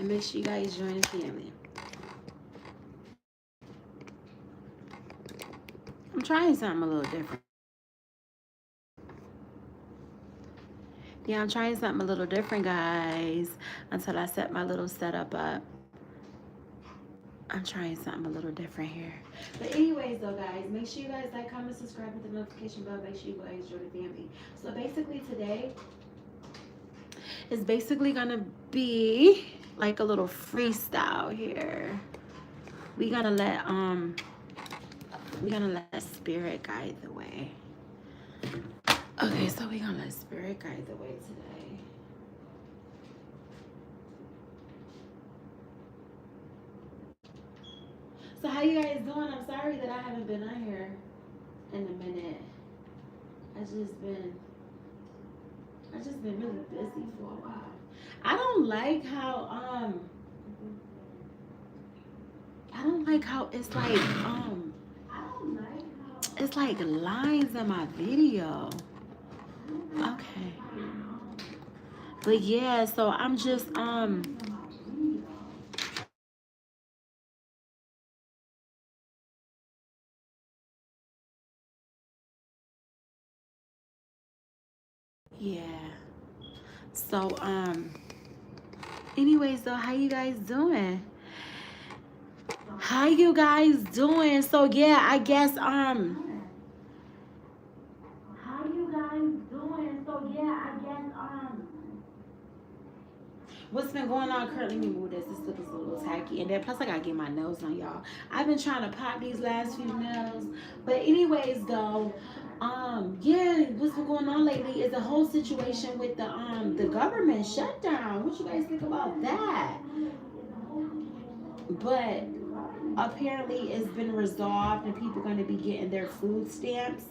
And make sure you guys join the family. I'm trying something a little different. Yeah, I'm trying something a little different, guys, until I set my little setup up. I'm trying something a little different here. But anyways, though, guys, make sure you guys like, comment, subscribe, with the notification bell. Make sure you guys join the family. So basically today is basically going to be like a little freestyle here. We're going to let spirit guide the way. Okay, so we're going to let spirit guide the way today. So how you guys doing? I'm sorry that I haven't been on here in a minute. I just been really busy for a while. I don't like it's like lines in my video. Okay. But yeah, so I'm just yeah. So anyways though, how you guys doing? How you guys doing? So yeah, I guess how you guys doing? So yeah, I guess what's been going on currently? Let me move this. This lip is a little tacky. And then plus I gotta get my nails on, y'all. I've been trying to pop these last few nails. But anyways though, yeah, what's been going on lately is the whole situation with the government shutdown. What you guys think about that? But apparently it's been resolved and people going to be getting their food stamps.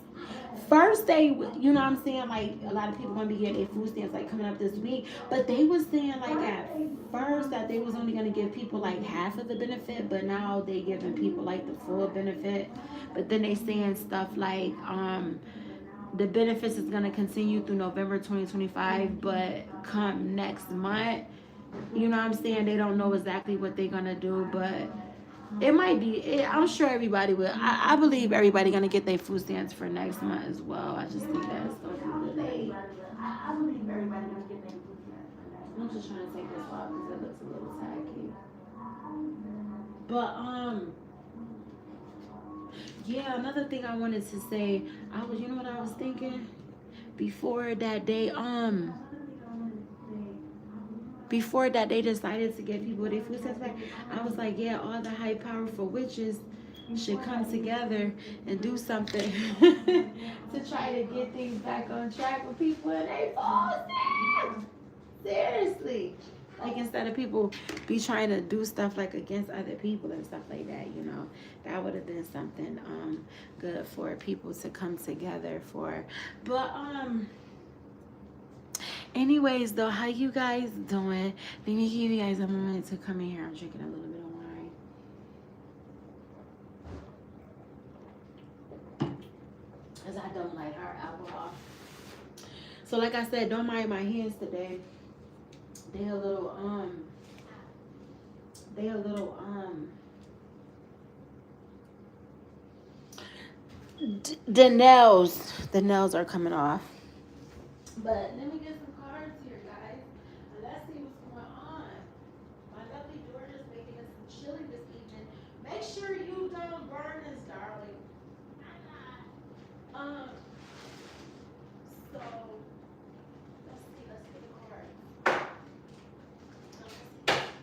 First they, you know what I'm saying, like a lot of people going to be getting their food stamps like coming up this week, but they was saying like at first that they was only going to give people like half of the benefit, but now they giving people like the full benefit. But then they saying stuff like the benefits is going to continue through November 2025, but come next month, you know what I'm saying, they don't know exactly what they're going to do, but it might be. I'm sure everybody will. I believe everybody gonna get their food stamps for next month as well. I just think that's so late. I believe everybody gonna get their food stamps for next month. I'm just trying to take this off because it looks a little tacky. But yeah. Another thing I wanted to say, you know what I was thinking before that day, before that they decided to give people their food stamps back, I was like, yeah, all the high powerful witches should come together and do something to try to get things back on track with people and they fall stamps. Seriously. Like instead of people be trying to do stuff like against other people and stuff like that, you know, that would have been something good for people to come together for. But anyways, though, how you guys doing? Let me give you guys a moment to come in here. I'm drinking a little bit of wine. Because I don't like hard alcohol. So like I said, don't mind my hands today. They a little the nails are coming off. But let me get some cards here, guys. And let's see what's going on. My lovely Georgia's making us some chili this evening. Make sure you don't burn this, darling. So let's get the cards.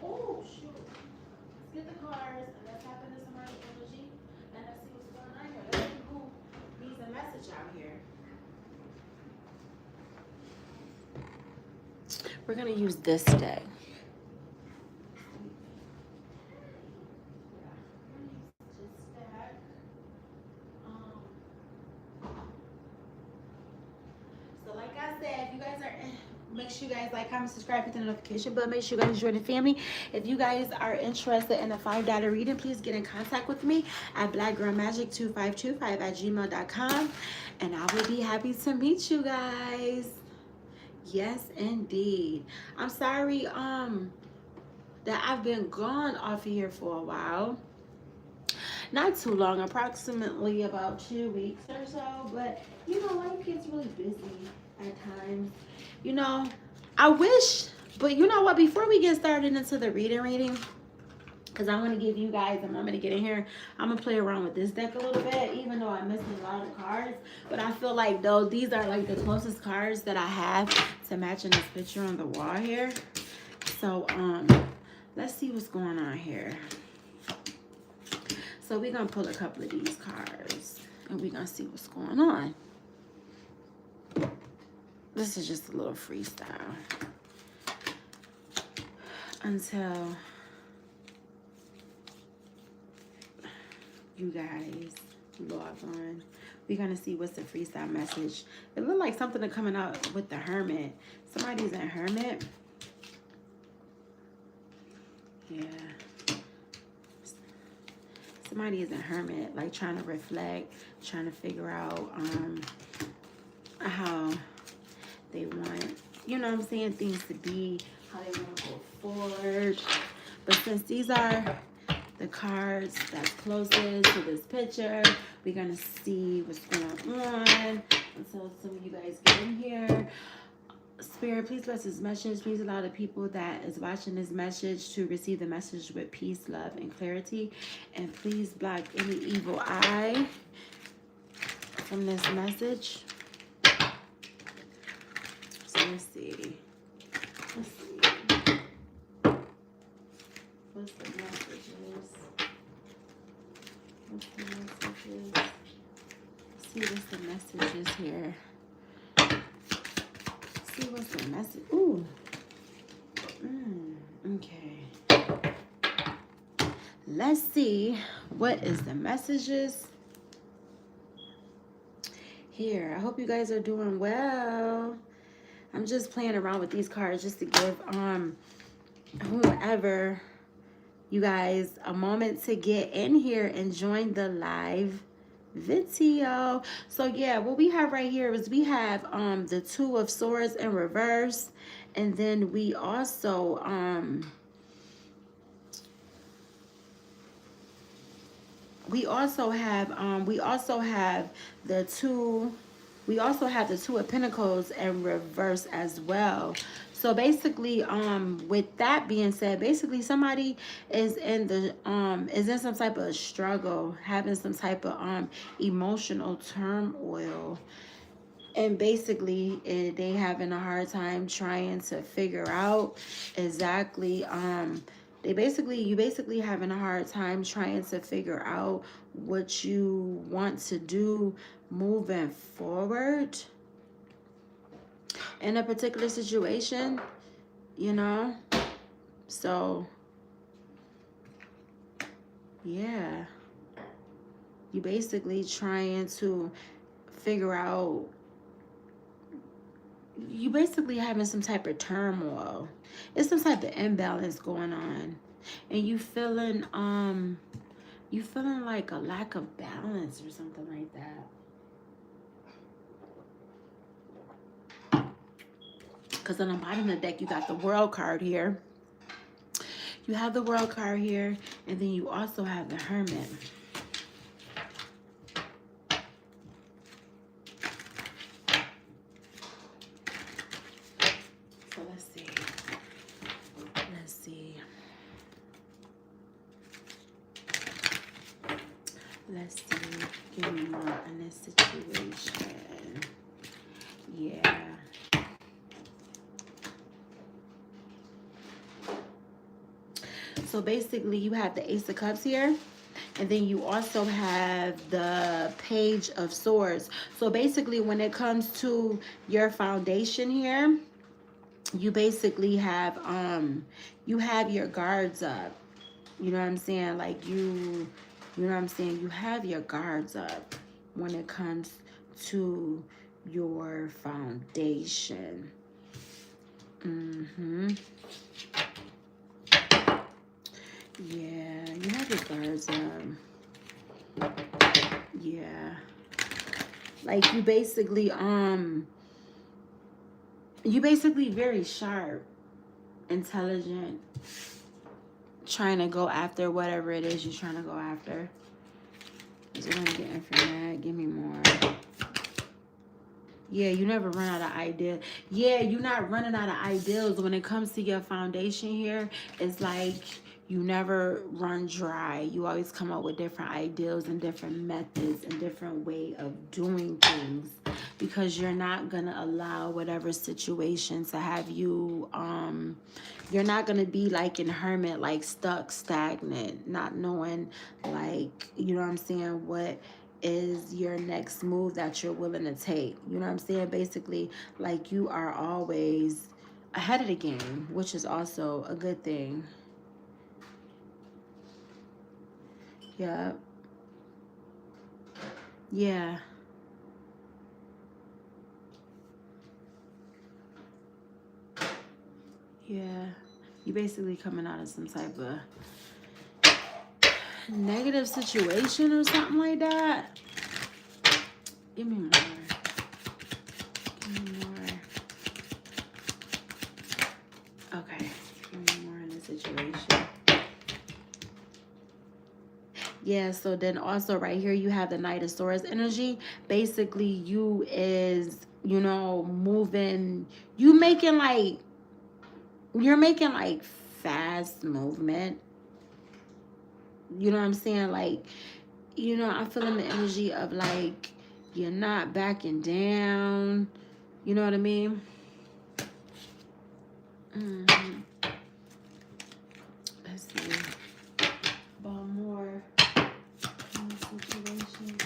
Oh shoot. Let's get the cards and let's tap into some energy and let's see what's going on here. Let's see who needs a message out here. We're gonna use this deck. So like I said, if you guys are make sure you guys like, comment, subscribe, hit the notification bell. Make sure you guys join the family. If you guys are interested in a $5 reading, please get in contact with me at blackgirlmagic2525@gmail.com, and I will be happy to meet you guys. Yes, indeed. I'm sorry. that I've been gone off of here for a while. Not too long, approximately about 2 weeks or so. But you know, life gets really busy at times. You know, I wish, but you know what? Before we get started into the reading, because I want to give you guys a moment to get in here. I'm going to play around with this deck a little bit, even though I'm missing a lot of cards. But I feel like, though, these are like the closest cards that I have to matching this picture on the wall here. So, let's see what's going on here. So, we're going to pull a couple of these cards, and we're going to see what's going on. This is just a little freestyle. Until you guys log on, we're gonna see what's the freestyle message. It looked like something coming out with the Hermit. Somebody's in Hermit. Yeah, somebody is in Hermit, like trying to reflect, trying to figure out how they want, you know what I'm saying, things to be, how they want to go forward. But since these are the cards that's closest to this picture, we're gonna see what's going on until some of you guys get in here. Spirit, please bless this message. Please allow the people that is watching this message to receive the message with peace, love, and clarity. And please block any evil eye from this message. So let's see. What's the messages? See what's the messages here. See what's the message. Ooh. Okay. Let's see what is the messages here. I hope you guys are doing well. I'm just playing around with these cards just to give whomever you guys a moment to get in here and join the live video. So yeah, what we have right here is we have the Two of Swords in reverse, and then we also have the two of Pentacles in reverse as well. So basically, with that being said, basically somebody is in some type of struggle, having some type of emotional turmoil, and basically they having a hard time trying to figure out exactly you basically having a hard time trying to figure out what you want to do moving forward in a particular situation, you know. So yeah, you basically trying to figure out, you basically having some type of turmoil. It's some type of imbalance going on, and you feeling like a lack of balance or something like that. Because on the bottom of the deck, you got the World card here. You have the World card here, and then you also have the Hermit. So let's see. Let's see. Give me more on this situation. Yeah. So basically, you have the Ace of Cups here, and then you also have the Page of Swords. So basically, when it comes to your foundation here, you basically have your guards up. You know what I'm saying? Like you know what I'm saying? You have your guards up when it comes to your foundation. Yeah, you have your guards up. Yeah. Like you basically very sharp, intelligent. trying to go after whatever it is you're trying to go after. That's what I'm getting from that. Give me more. Yeah, you never run out of ideas. Yeah, you're not running out of ideas. When it comes to your foundation here, it's like you never run dry. You always come up with different ideas and different methods and different way of doing things, because you're not going to allow whatever situation to have you, you're not going to be like in hermit, like stuck, stagnant, not knowing, like, you know what I'm saying, what is your next move that you're willing to take. You know what I'm saying? Basically, like, you are always ahead of the game, which is also a good thing. Yeah. Yeah. Yeah. You basically coming out of some type of negative situation or something like that. Give me more. Give me more. Okay. Give me more in the situation. Yeah, so then also right here you have the Knight of Swords energy. Basically, you is, you know, moving, you're making like fast movement. You know what I'm saying? Like, you know, I'm feeling the energy of like you're not backing down. You know what I mean? Mm-hmm. Let's see. About more situation.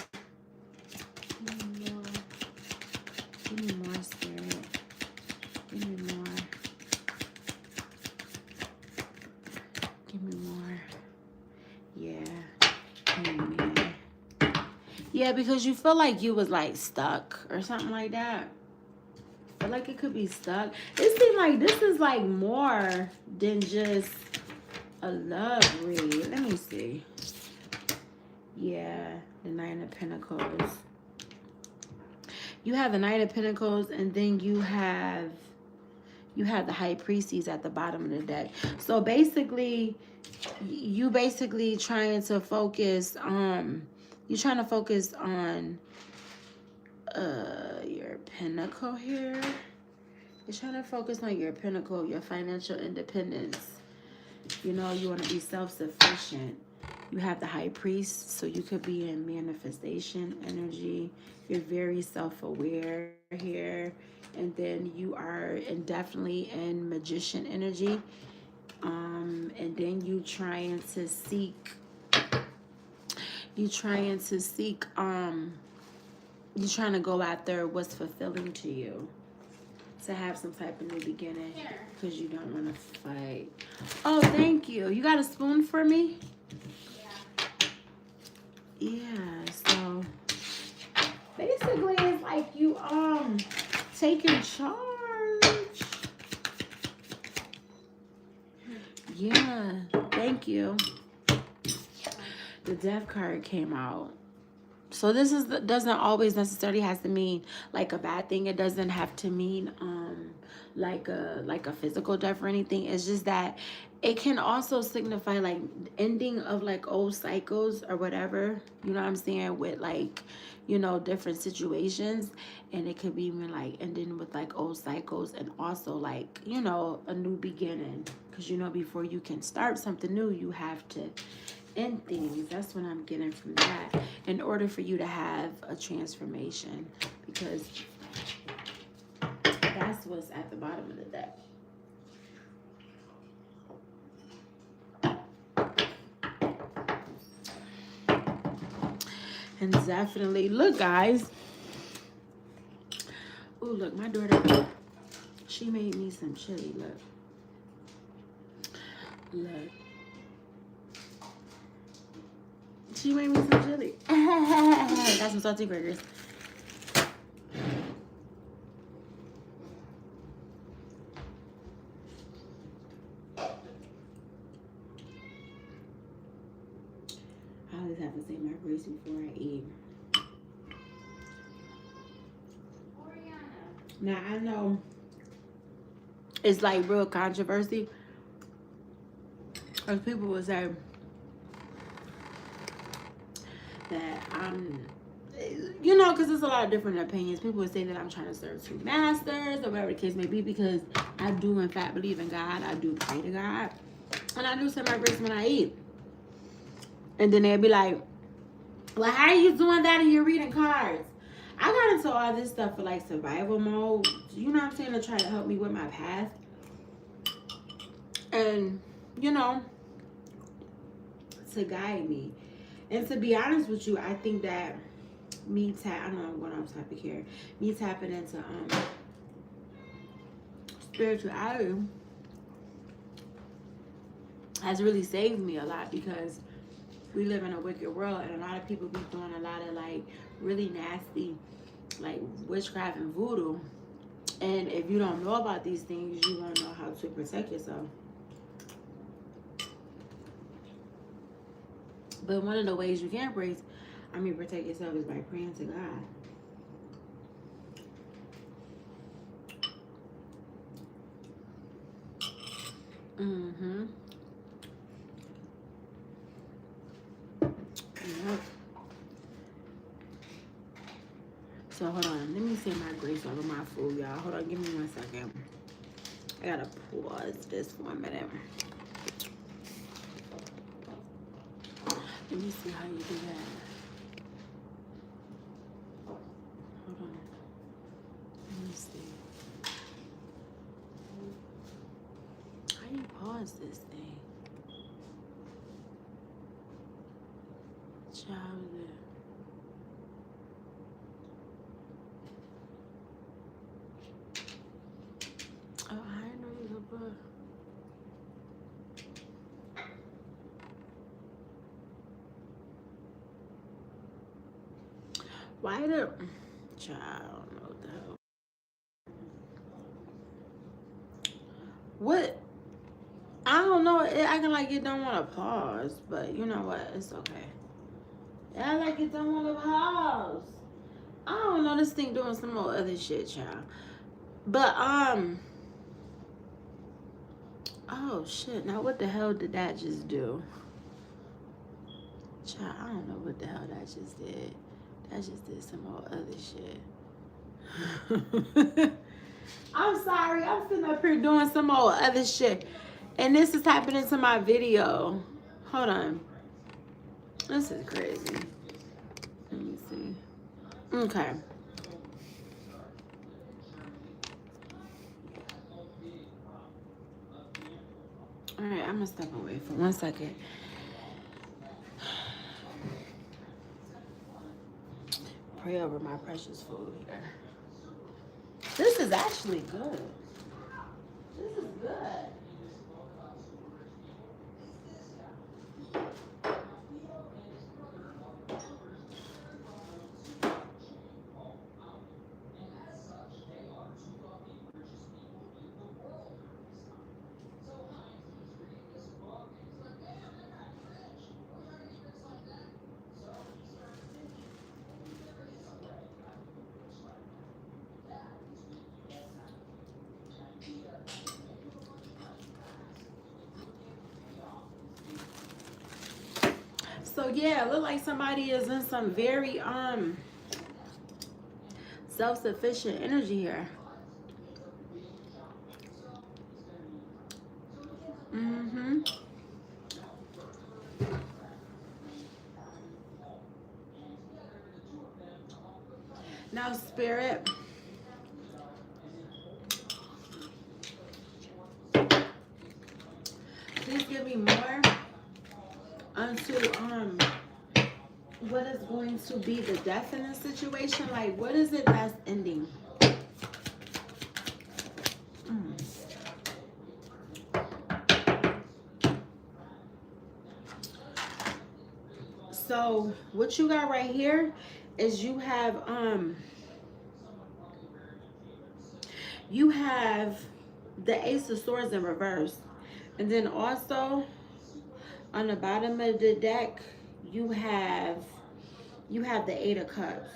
Give me more, Spirit. Give me more. Give me more. Yeah. Amen. Yeah, because you feel like you was like stuck or something like that. I feel like it could be stuck. It seems like this is like more than just a love read. Let me see. Yeah, the Nine of Pentacles. You have the Knight of Pentacles, and then you have the High Priestess at the bottom of the deck. So basically, you basically trying to focus you're trying to focus on your Pentacle here. You're trying to focus on your Pentacle, your financial independence. You know, you want to be self-sufficient. You have the High Priest, so you could be in manifestation energy. You're very self-aware here. And then you are definitely in Magician energy. And then you trying to seek, you're trying to go after what's fulfilling to you. To have some type of new beginning. Because you don't want to fight. Oh, thank you. You got a spoon for me? Yeah, so basically it's like you taking charge. Yeah, thank you. The Death card came out. So this is doesn't always necessarily has to mean like a bad thing. It doesn't have to mean like a physical death or anything. It's just that it can also signify like ending of like old cycles or whatever. You know what I'm saying? With like, you know, different situations. And it could be even like ending with like old cycles, and also like, you know, a new beginning. Because, you know, before you can start something new, you have to end things. That's what I'm getting from that, in order for you to have a transformation, because that's what's at the bottom of the deck. And definitely, look guys, oh look, my daughter, she made me some chili. Look, she made me some chili. Got some salty burgers. I always have to say my grace before I eat. Now I know it's like real controversy, Because people would say that I'm, you know, because there's a lot of different opinions. People would say that I'm trying to serve two masters or whatever the case may be, because I do in fact believe in God. I do pray to God. And I do say my grace when I eat. And then they'd be like, well, how are you doing that and you're reading cards? I got into all this stuff for like survival mode. You know what I'm saying? To try to help me with my path. And, you know, to guide me. And to be honest with you, I think that I know I'm going off topic here. Me tapping into spirituality has really saved me a lot, because we live in a wicked world and a lot of people be doing a lot of like really nasty like witchcraft and voodoo. And if you don't know about these things, you won't know how to protect yourself. But one of the ways you can protect yourself is by praying to God. Yep. So hold on, let me say my grace over my food, y'all. Hold on, give me 1 second. I gotta pause this for a minute. Let me see how you do that. Hold on. Let me see. How do you pause this thing? Child. Oh, I didn't know you could put. Why the child? Know what the hell? What? I don't know. It acting like it don't want to pause, but you know what? It's okay. It act like it don't want to pause. I don't know. This thing doing some more other shit, child. But oh shit! Now what the hell did that just do? Child, I don't know what the hell that just did. That just did some more other shit. I'm sorry. I'm sitting up here doing some more other shit. And this is happening to my video. Hold on. This is crazy. Let me see. Okay. Alright, I'm gonna step away for 1 second. Pray over my precious food here. This is actually good. This is good. So yeah, it look like somebody is in some very self-sufficient energy here. Now, Spirit, please give me more onto what is going to be the death in this situation. Like, what is it that's ending? So what you got right here is you have the Ace of Swords in reverse, and then also on the bottom of the deck you have the Eight of Cups.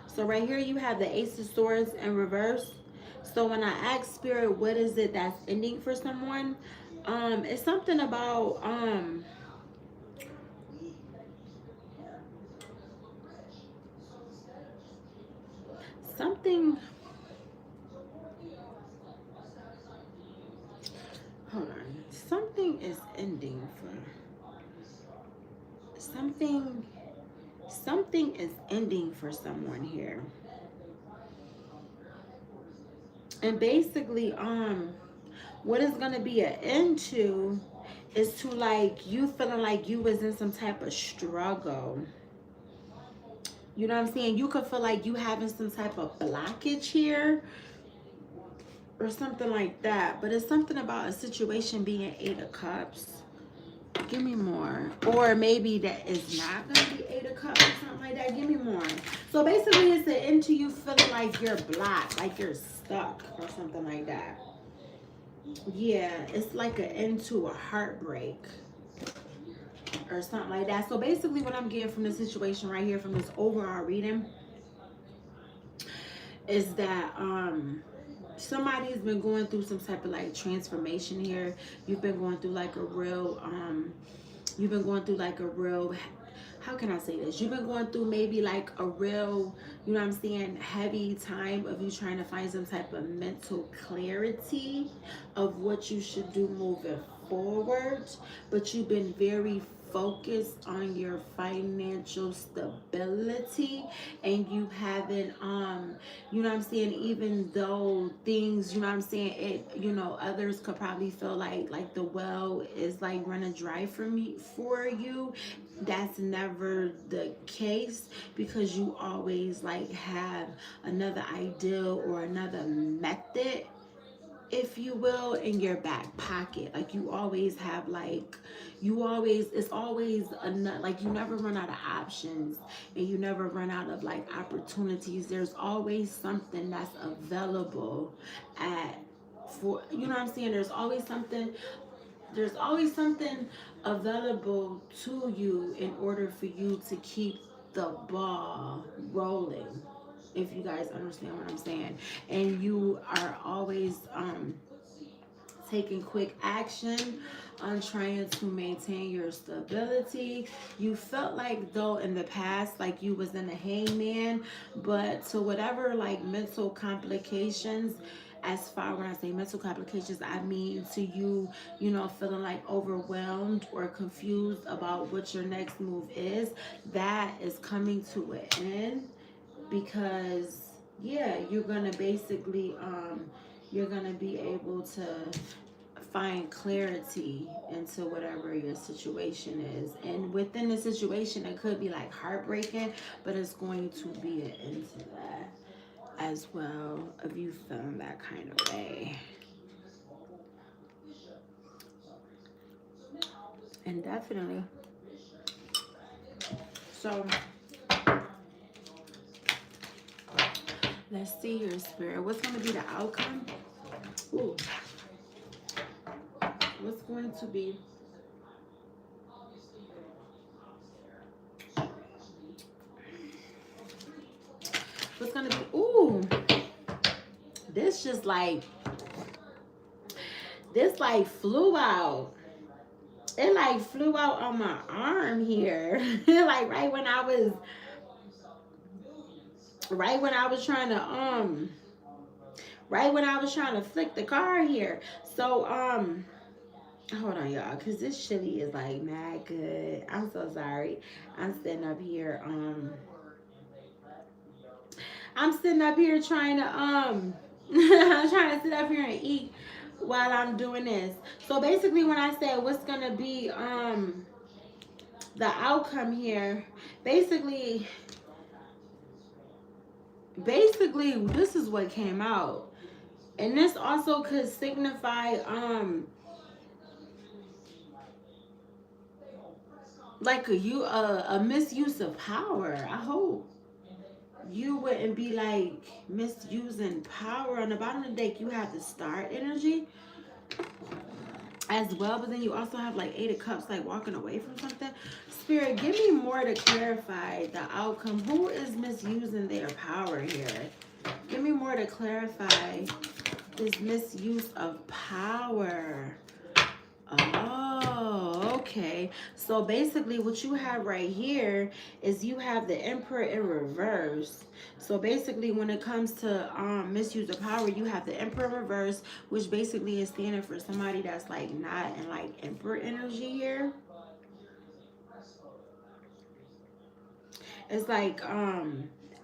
So right here you have the Ace of Swords in reverse. So when I ask Spirit, what is it that's ending for someone? It's something about something. Hold on. Something is ending for something. Something is ending for someone here. And basically, what it's gonna be an end to is to like you feeling like you was in some type of struggle. You know what I'm saying? You could feel like you having some type of blockage here or something like that. But it's something about a situation being 8 of Cups. Give me more. Or maybe that is not going to be 8 of Cups or something like that. Give me more. So basically it's an end to you feeling like you're blocked, like you're stuck or something like that. Yeah, it's like an end to a heartbreak or something like that. So basically what I'm getting from this situation right here, from this overall reading, is that somebody's been going through some type of like transformation here. You've been going through like a real how can I say this? You've been going through maybe like a real, you know what I'm saying, heavy time of you trying to find some type of mental clarity of what you should do moving forward. But you've been very focused on your financial stability, and you haven't you know what I'm saying, even though things, you know what I'm saying, it, you know, others could probably feel like the well is like running dry for you. That's never the case, because you always like have another ideal or another method, if you will, in your back pocket. Like you always have like, it's always enough. Like you never run out of options, and you never run out of like opportunities. There's always something that's available you know what I'm saying, there's always something available to you in order for you to keep the ball rolling, if you guys understand what I'm saying. And you are always taking quick action on trying to maintain your stability. You felt like though in the past like you was in a hangman, but to whatever like mental complications, as far when I say mental complications, I mean to you, you know, feeling like overwhelmed or confused about what your next move is, that is coming to an end. Because yeah, you're gonna basically you're gonna be able to find clarity into whatever your situation is. And within the situation, it could be like heartbreaking, but it's going to be an end to that as well, of you feeling that kind of way. And definitely, so let's see here, Spirit. What's going to be the outcome? Ooh. What's going to be ooh, this like flew out. It like flew out on my arm here. Like right when I was trying to flick the card here. So hold on, y'all, because this chili is like mad good. I'm so sorry. I'm sitting up here trying to I'm trying to sit up here and eat while I'm doing this. So basically when I said what's gonna be the outcome here, basically this is what came out. And this also could signify like a misuse of power. I hope you wouldn't be like misusing power. On the bottom of the deck you have the Star energy as well, but then you also have like 8 of Cups, like walking away from something. Spirit, give me more to clarify the outcome. Who is misusing their power here? Give me more to clarify This misuse of power. Oh, okay. So basically what you have right here is you have the Emperor in reverse. So basically when it comes to misuse of power, you have the Emperor in reverse, which basically is standing for somebody that's like not in like Emperor energy here. It's like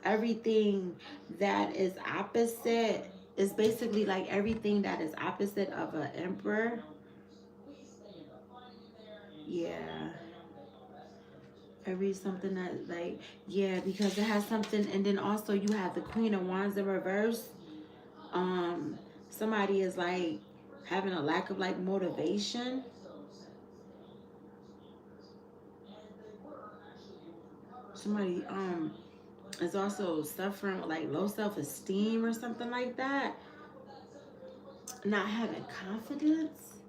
everything that is opposite is basically like everything that is opposite of an Emperor. Yeah. Every something that like, yeah, because it has something. And then also you have the Queen of Wands in reverse. um Somebody is like having a lack of like motivation. Somebody is also suffering with like low self-esteem or something like that, not having confidence.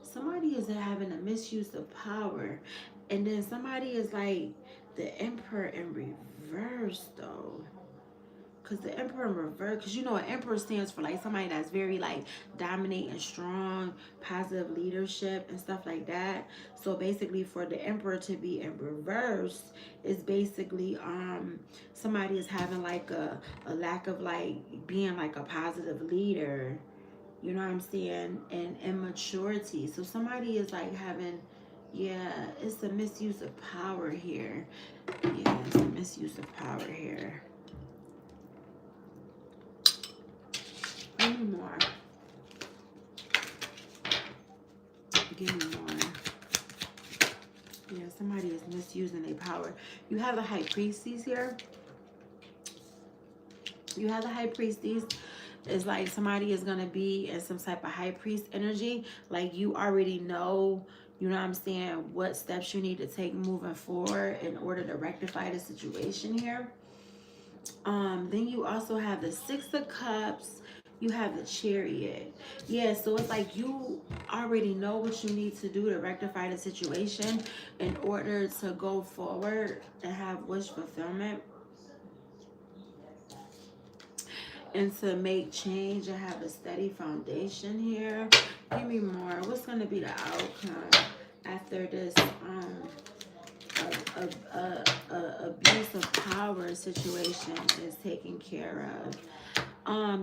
Somebody is having a misuse of power. And then somebody is like the Emperor in reverse though. Because the Emperor in reverse, because you know an Emperor stands for like somebody that's very like dominant and strong, positive leadership and stuff like that. So basically for the Emperor to be in reverse is basically somebody is having like a lack of like being like a positive leader. You know what I'm saying? And immaturity. So somebody is like having, yeah, it's a misuse of power here. Yeah, it's a misuse of power here. Give me more. Give me more. Yeah, somebody is misusing their power. You have the High Priestess here. You have the High Priestess. It's like somebody is going to be in some type of High Priest energy. Like you already know, you know what I'm saying, what steps you need to take moving forward in order to rectify the situation here. Then you also have the Six of Cups. You have the Chariot. Yeah, so it's like you already know what you need to do to rectify the situation in order to go forward and have wish fulfillment and to make change and have a steady foundation here. Give me more. What's going to be the outcome after this abuse of power situation is taken care of?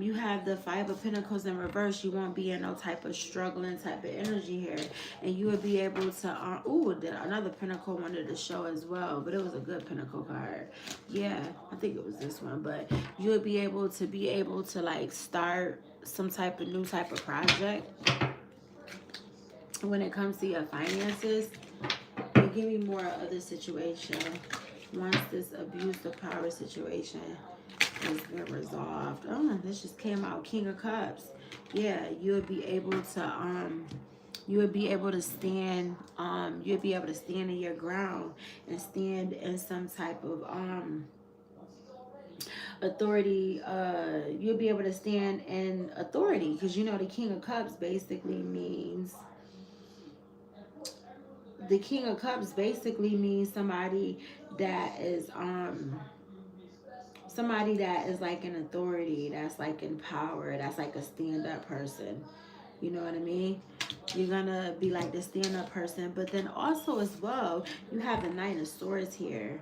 You have the Five of Pentacles in reverse. You won't be in no type of struggling type of energy here, and you would be able to another Pentacle wanted to show as well, but it was a good Pentacle card. Yeah, I think it was this one. But you would be able to like start some type of new type of project when it comes to your finances. And give me more of the situation once this abuse of power situation has been resolved. Oh, this just came out, King of Cups. Yeah, you would be able to stand in your ground and stand in some type of authority. You'll be able to stand in authority, because you know the King of Cups basically means somebody that is like an authority, that's like in power, that's like a stand-up person. You know what I mean? You're gonna be like the stand-up person. But then also as well, you have the Knight of Swords here.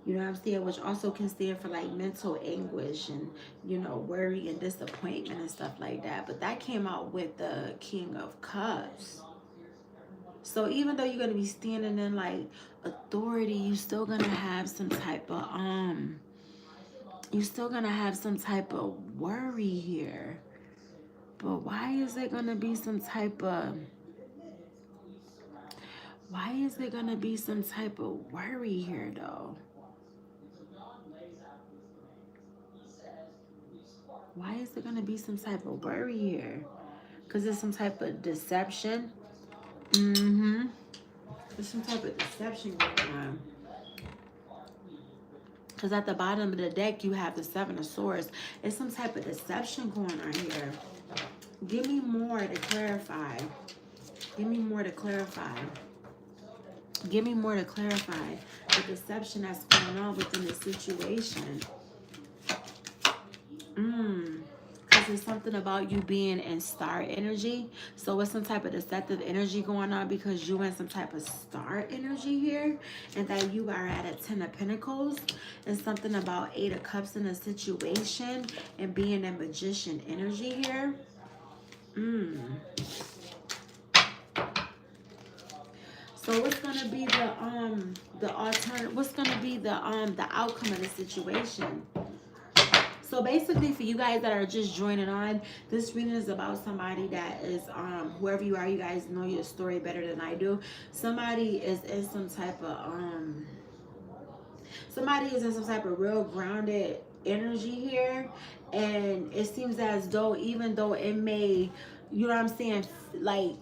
You know what I'm saying? Which also can stand for like mental anguish and, you know, worry and disappointment and stuff like that. But that came out with the King of Cups. So even though you're gonna be standing in like authority, you're still gonna have some type of worry here. But why is there gonna be some type of worry here though? Why is there gonna be some type of worry here? Because there's some type of deception. There's some type of deception going on. Because at the bottom of the deck, you have the Seven of Swords. There's some type of deception going on here. Give me more to clarify. Give me more to clarify. Give me more to clarify the deception that's going on within the situation. Because Pentacles is something about you being in star energy. So it's some type of deceptive energy going on because you in some type of star energy here. And that you are at a 10 of Pentacles. And something about 8 of Cups in a situation. And being in magician energy here. So what's gonna be the alternative? What's gonna be the outcome of the situation? So basically, for you guys that are just joining on, this reading is about somebody that is whoever you are. You guys know your story better than I do. Somebody is in some type of real grounded energy here, and it seems as though even though it may, you know what I'm saying, like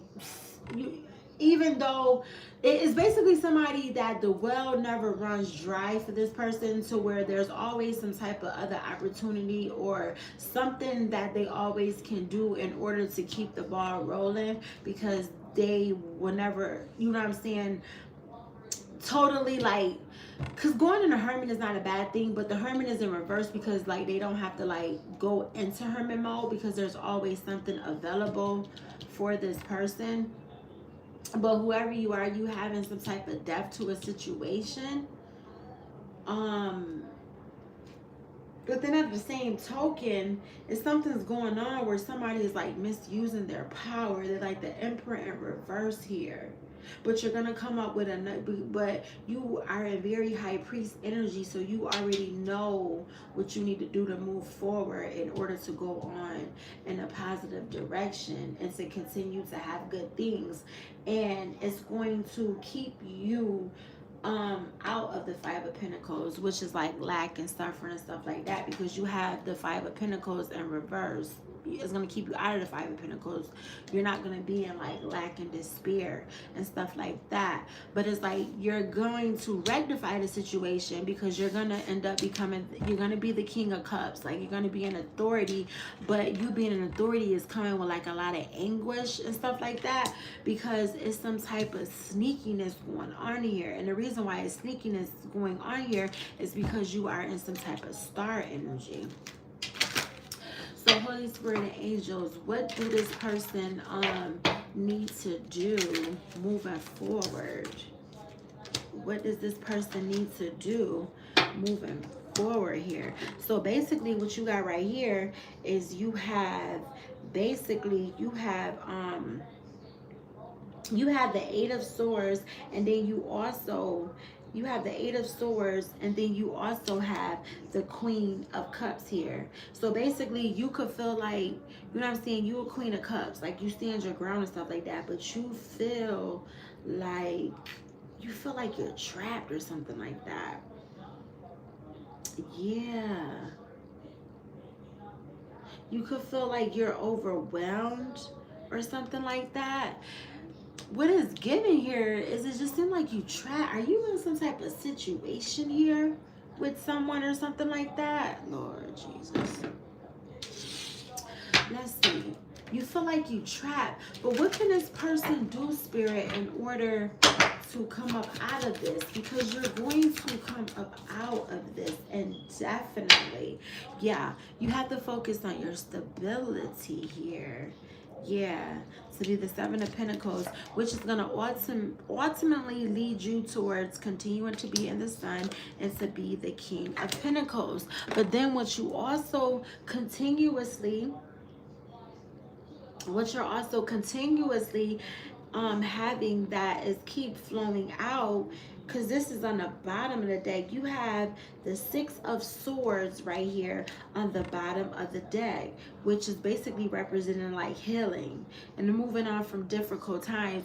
you, even though it is basically somebody that the well never runs dry for this person, to where there's always some type of other opportunity or something that they always can do in order to keep the ball rolling, because they will never, you know what I'm saying, totally like, because going in a hermit is not a bad thing, but the hermit is in reverse because like they don't have to like go into hermit mode because there's always something available for this person. But whoever you are, you having some type of depth to a situation. But then at the same token, if something's going on where somebody is like misusing their power, they're like the Emperor in reverse here. But you're gonna come up with but you are in very high priest energy, so you already know what you need to do to move forward in order to go on in a positive direction and to continue to have good things. And it's going to keep you out of the Five of Pentacles, which is like lack and suffering and stuff like that, because you have the Five of Pentacles in reverse. It's going to keep you out of the Five of Pentacles. You're not going to be in like lack and despair and stuff like that. But it's like you're going to rectify the situation because you're going to end up becoming, you're going to be the King of Cups. Like you're going to be an authority, but you being an authority is coming with like a lot of anguish and stuff like that, because it's some type of sneakiness going on here. And the reason why it's sneakiness going on here is because you are in some type of star energy. So Holy Spirit and angels, what do this person need to do moving forward? What does this person need to do moving forward here? So basically what you got right here is you have the Eight of Swords, and then you have the Eight of Swords, and then you also have the Queen of Cups here. So basically you could feel like, you know what I'm saying, you a Queen of Cups, like you stand your ground and stuff like that, but you feel like you're trapped or something like that. Yeah. You could feel like you're overwhelmed or something like that. What is given here is it just seems like you are you in some type of situation here with someone or something like that? Lord Jesus. Let's see. You feel like you trapped, but what can this person do, Spirit, in order to come up out of this? Because you're going to come up out of this, and definitely, yeah, you have to focus on your stability here. Yeah, to be the Seven of Pentacles, which is going to ultimately lead you towards continuing to be in the Sun and to be the King of Pentacles. But then what you're also continuously having that is keep flowing out, because this is on the bottom of the deck. You have the Six of Swords right here on the bottom of the deck, which is basically representing like healing and moving on from difficult times.